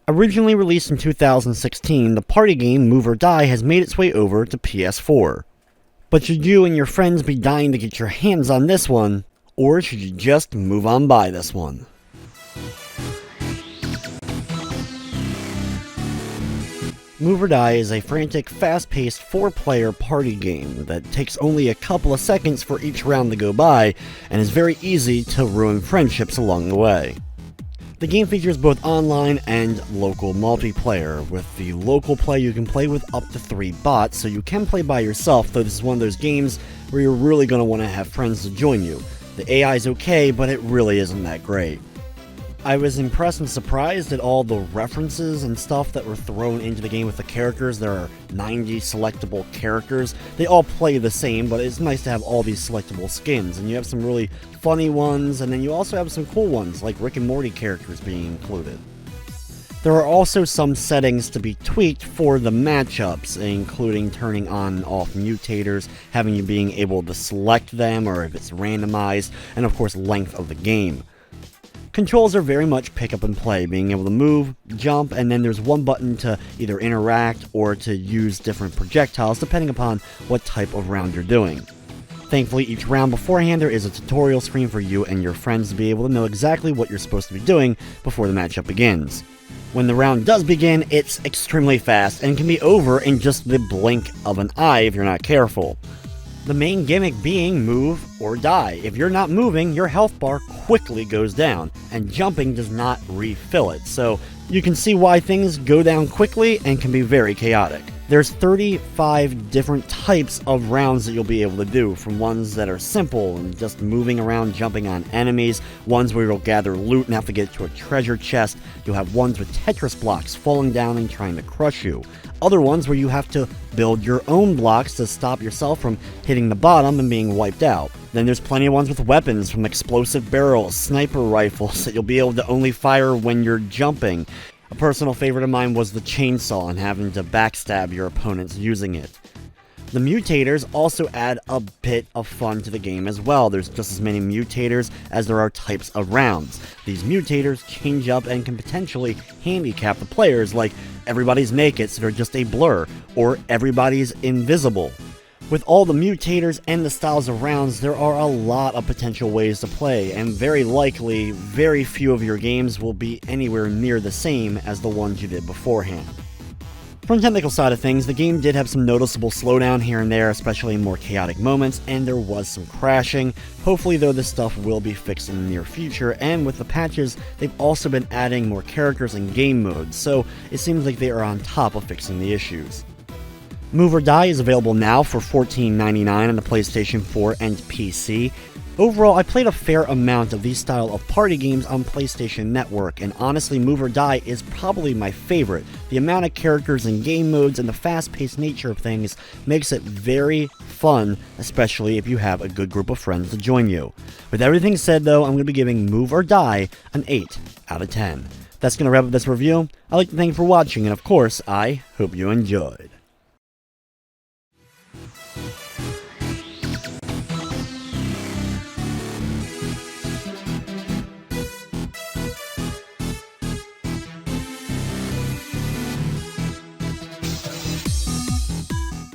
Originally released in 2016, the party game Move or Die has made its way over to PS4. But should you and your friends be dying to get your hands on this one, or should you just move on by this one? Move or Die is a frantic, fast-paced 4-player party game that takes only a couple of seconds for each round to go by, and is very easy to ruin friendships along the way. The game features both online and local multiplayer. With the local play, you can play with up to 3 bots, so you can play by yourself, though this is one of those games where you're really going to want to have friends to join you. The AI is okay, but it really isn't that great. I was impressed and surprised at all the references and stuff that were thrown into the game with the characters. There are 90 selectable characters. They all play the same, but it's nice to have all these selectable skins. And you have some really funny ones, and then you also have some cool ones, like Rick and Morty characters being included. There are also some settings to be tweaked for the matchups, including turning on and off mutators, having you being able to select them, or if it's randomized, and of course length of the game. Controls are very much pick up and play, being able to move, jump, and then there's one button to either interact or to use different projectiles depending upon what type of round you're doing. Thankfully, each round beforehand there is a tutorial screen for you and your friends to be able to know exactly what you're supposed to be doing before the matchup begins. When the round does begin, it's extremely fast and can be over in just the blink of an eye if you're not careful. The main gimmick being move or die. If you're not moving, your health bar quickly goes down, and jumping does not refill it, so you can see why things go down quickly and can be very chaotic. There's 35 different types of rounds that you'll be able to do, from ones that are simple and just moving around jumping on enemies, ones where you'll gather loot and have to get to a treasure chest, you'll have ones with Tetris blocks falling down and trying to crush you, other ones where you have to build your own blocks to stop yourself from hitting the bottom and being wiped out. Then there's plenty of ones with weapons, from explosive barrels, sniper rifles that you'll be able to only fire when you're jumping. A personal favorite of mine was the chainsaw and having to backstab your opponents using it. The mutators also add a bit of fun to the game as well. There's just as many mutators as there are types of rounds. These mutators change up and can potentially handicap the players, like everybody's naked so they're just a blur, or everybody's invisible. With all the mutators and the styles of rounds, there are a lot of potential ways to play, and very likely, very few of your games will be anywhere near the same as the ones you did beforehand. From the technical side of things, the game did have some noticeable slowdown here and there, especially in more chaotic moments, and there was some crashing. Hopefully though, this stuff will be fixed in the near future, and with the patches, they've also been adding more characters and game modes, so it seems like they are on top of fixing the issues. Move or Die is available now for $14.99 on the PlayStation 4 and PC. Overall, I played a fair amount of these style of party games on PlayStation Network, and honestly, Move or Die is probably my favorite. The amount of characters and game modes and the fast-paced nature of things makes it very fun, especially if you have a good group of friends to join you. With everything said though, I'm going to be giving Move or Die an 8 out of 10. That's going to wrap up this review. I'd like to thank you for watching, and of course, I hope you enjoyed.